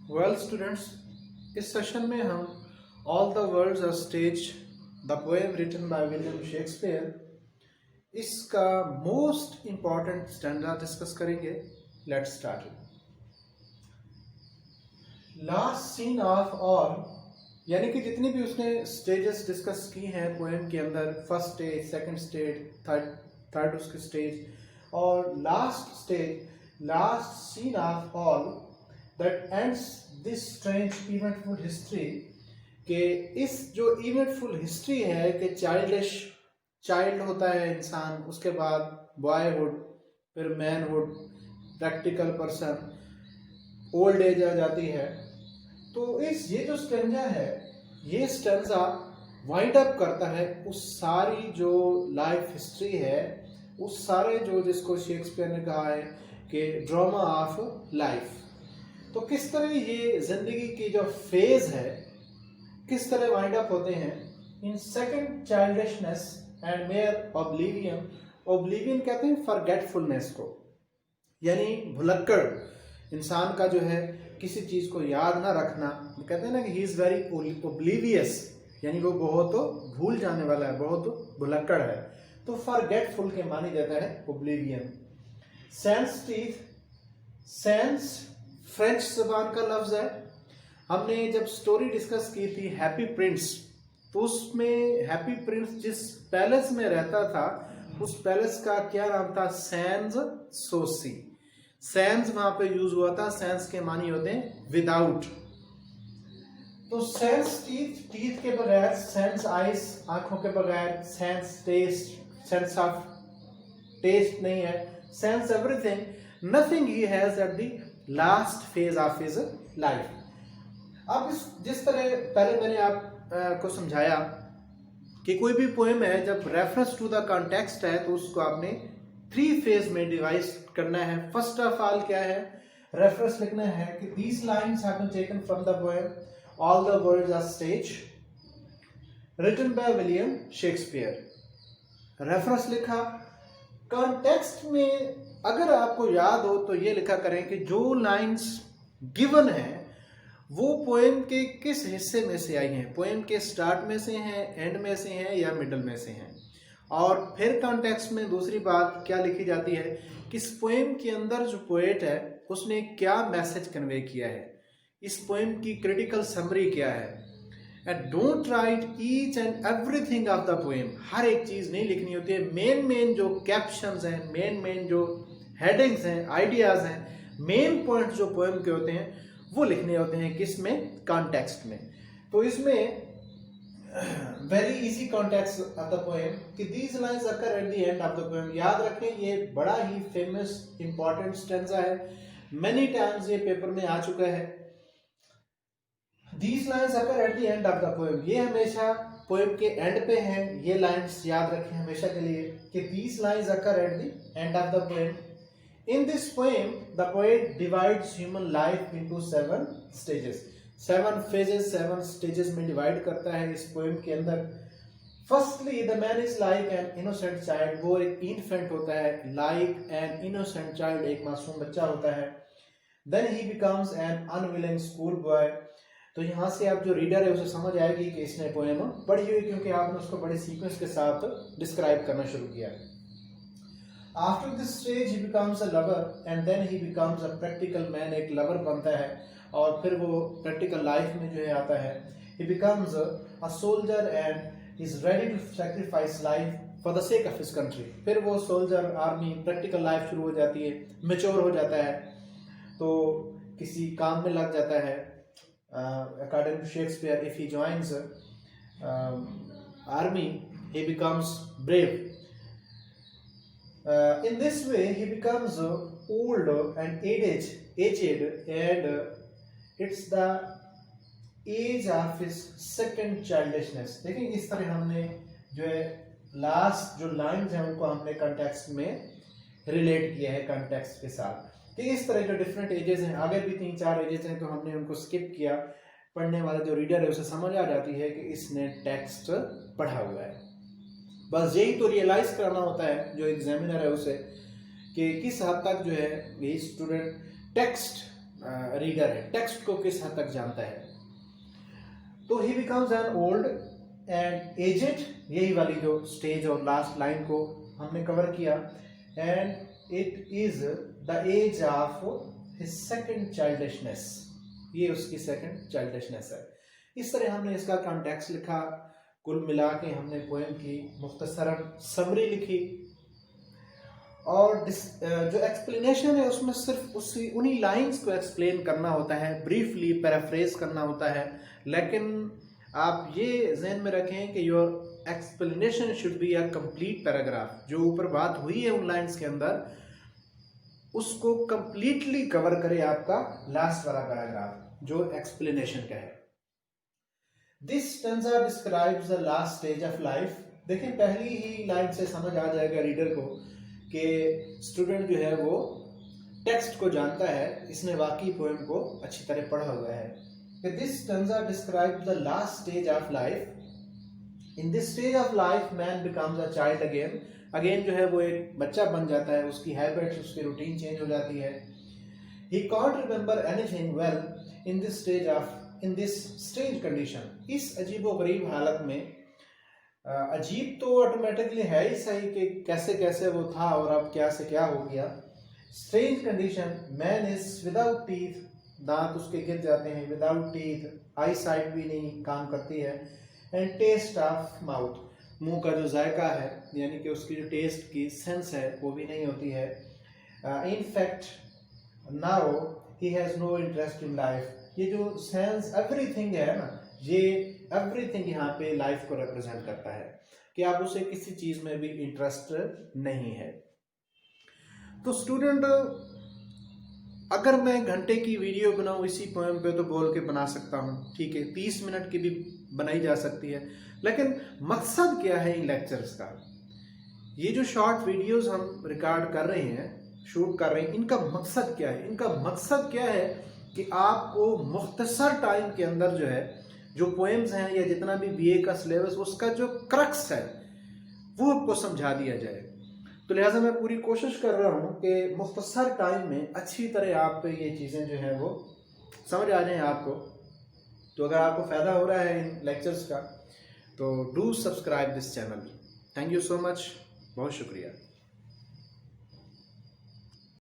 Well students, इस session में हम all the world's are stage the poem written by William Shakespeare इसका most important standard discuss करेंगे। Let's start it. Last scene of all, यानी कि जितनी भी उसने स्टेजेस डिस्कस की हैं पोएम के अंदर, first stage, second stage, third उसकी स्टेज और last stage, last scene of all that ends this strange eventful history, के इस जो इवेंटफुल हिस्ट्री है कि चाइल्ड होता है इंसान, उसके बाद बॉयहुड, फिर manhood, practical person, old age आ जाती है। तो ये जो स्टेंजा है, ये स्टेंजा वाइंड अप करता है उस सारी जो लाइफ हिस्ट्री है, उस सारे जो जिसको शेक्सपियर ने कहा है कि ड्रामा ऑफ लाइफ। तो किस तरह ये जिंदगी की जो फेज है किस तरह वाइंड अप होते हैं in second childishness and mayor oblivion. Oblivion कहते हैं फॉरगेटफुलनेस को, यानी भुलक्कड़ इंसान का जो है किसी चीज को याद ना रखना। कहते हैं ना कि ही इज वेरी ओब्लिवियस, यानी वो बहुत भूल जाने वाला है, बहुत भुलक्कड़ है। तो फॉरगेटफुल के मानी जाता है ओब्लिवियन। सेंस फ्रेंच जबान का लफ्ज है। हमने जब स्टोरी डिस्कस की थी हैप्पी प्रिंस, तो उसमें हैप्पी प्रिंस जिस पैलेस में रहता था उस पैलेस का क्या नाम था? सैंस सोसी। सैंस वहां पे यूज हुआ था। सैंस के मानी होते हैं विदाउट। तो सेंस टीथ के बगैर, सेंस आइज आंखों के बगैर, sense taste, sense of taste नहीं है, sense everything, nothing he has at the last phase of his life. अब जिस तरह पहले मैंने आपको समझाया कि कोई भी पोएम है जब रेफरेंस टू द कॉन्टेक्स्ट है तो उसको आपने 3 फेज में डिवाइड करना है। फर्स्ट ऑफ ऑल क्या है? रेफरेंस लिखना है कि these lines have been taken from the poem all the world's are stage written by William Shakespeare. Reference लिखा। कॉन्टेक्स्ट में अगर आपको याद हो तो ये लिखा करें कि जो लाइन्स गिवन है वो पोएम के किस हिस्से में से आई हैं, पोएम के स्टार्ट में से हैं, एंड में से हैं या मिडल में से हैं। और फिर कॉन्टेक्स्ट में दूसरी बात क्या लिखी जाती है कि इस पोएम के अंदर जो पोएट है उसने क्या मैसेज कन्वे किया है, इस पोएम की क्रिटिकल समरी क्या है। And don't write each and everything of the poem, हर एक चीज नहीं लिखनी होती है। मेन जो कैप्शंस हैं, मेन जो हेडिंग्स हैं, आइडियाज हैं, मेन पॉइंट जो पोएम के होते हैं वो लिखने होते हैं किस में? कॉन्टेक्स्ट में। तो इसमें very easy context of the poem कि these lines occur at the end of the poem. याद रखें ये बड़ा ही फेमस इंपॉर्टेंट स्टेंजा है, मेनी टाइम्स ये पेपर में आ चुका है। These lines occur at the end of the poem, ये हमेशा पोएम के एंड पे हैं। ये लाइन्स याद रखें हमेशा के लिए कि these lines occur at the end of the poem. In this poem, the poet divides human life into 7 stages. 7 phases, 7 stages में divide करता है इस poem के अंदर। Firstly, the man is like an innocent child. वो एक infant होता है, like an innocent child, एक मासूम बच्चा होता है। Then he becomes an unwilling schoolboy. तो यहाँ से आप जो रीडर है उसे समझ आएगी कि इसने पोएम पढ़ी हुई, क्योंकि आपने उसको बड़े सीक्वेंस के साथ डिस्क्राइब करना शुरू किया है। After this stage he becomes a lover and then he becomes a practical man, एक लवर बनता है और फिर वो प्रैक्टिकल लाइफ में जो है आता है। He becomes a soldier and is ready to sacrifice life for the sake of his country. फिर वो सोल्जर, आर्मी, प्रैक्टिकल लाइफ शुरू हो जाती है, मेच्योर हो जाता है तो किसी काम में लग जाता है। According to Shakespeare, if he joins army he becomes brave. In this way he becomes old and aged and it's the age of his second childishness. देखिए इस तरह हमने जो है लास्ट जो लाइन्स हैं उनको हमने कॉन्टेक्स्ट में रिलेट किया है कॉन्टेक्स्ट के साथ। कि इस तरह जो डिफरेंट एजेस हैं, आगे भी 3-4 एजेस हैं तो हमने उनको स्किप किया। पढ़ने वाला जो रीडर है उसे समझ आ जाती है कि इसने टेक्स्ट पढ़ा हुआ है। बस यही तो रियलाइज करना होता है जो एग्जामिनर है उसे कि किस हद तक जो है ये स्टूडेंट टेक्स्ट रीडर है, टेक्स्ट को किस हद तक जानता है। तो he becomes an old and aged, यही वाली जो स्टेज और लास्ट लाइन को हमने कवर किया। And it is the age of his second childishness, ये उसकी सेकंड चाइल्डिशनेस है। इस तरह हमने इसका कॉन्टेक्स्ट लिखा, कुल मिला के हमने पोएम की मुख्तसरन समरी लिखी, और जो एक्सप्लेनेशन है उसमें सिर्फ उन्हीं लाइंस को एक्सप्लेन करना होता है, ब्रीफली पैराफ्रेज करना होता है। लेकिन आप ये जहन में रखें कि your explanation should be a complete paragraph. जो ऊपर बात हुई है उन लाइंस के अंदर, उसको कंप्लीटली कवर करे आपका लास्ट वाला पैराग्राफ जो एक्सप्लेनेशन का है। This stanza describes the last stage of life. देखिए पहली ही लाइन से समझ आ जाएगा रीडर को कि स्टूडेंट जो है वो टेक्स्ट को जानता है, इसने वाकई पोएम को अच्छी तरह पढ़ा हुआ है। कि this stanza describes the last stage of life. In this stage of life man becomes a child again. Again जो है वो एक बच्चा बन जाता है, उसकी हैबिट्स, उसकी रूटीन चेंज हो जाती है। He can't remember anything well in this stage of in this strange condition. इस अजीबो गरीब हालत में, अजीब तो ऑटोमेटिकली है ही सही कि कैसे कैसे वो था और अब क्या से क्या हो गया। Strange condition, man is without teeth, दांत उसके गिर जाते हैं, विदाउट टीथ, आई साइट भी नहीं काम करती है, एंड टेस्ट ऑफ माउथ, मुंह का जो जायका है यानी कि उसकी जो टेस्ट की सेंस है वो भी नहीं होती है। In fact now he has no interest in life. ये जो सेंस एवरीथिंग है ना, ये एवरीथिंग यहाँ पे लाइफ को रिप्रेजेंट करता है कि आप उसे किसी चीज में भी इंटरेस्ट नहीं है। तो स्टूडेंट, अगर मैं घंटे की वीडियो बनाऊं इसी पोएम पे तो बोल के बना सकता हूँ, ठीक है, 30 मिनट की भी बनाई जा सकती है, लेकिन मकसद क्या है इन लेक्चर्स का? ये जो शॉर्ट वीडियोस हम रिकॉर्ड कर रहे हैं, शूट कर रहे हैं, इनका मकसद क्या है? इनका मकसद क्या है कि आपको मुख्तसर टाइम के अंदर जो है, जो पोएम्स हैं या जितना भी बीए का सिलेबस, उसका जो क्रक्स है वो आपको समझा दिया जाए। तो लिहाजा मैं पूरी कोशिश कर रहा हूँ कि मुख्तसर टाइम में अच्छी तरह आप ये चीज़ें जो हैं वो समझ आ जाएं आपको। तो अगर आपको फ़ायदा हो रहा है इन लेक्चर्स का तो do subscribe this channel. Thank you so much, बहुत शुक्रिया।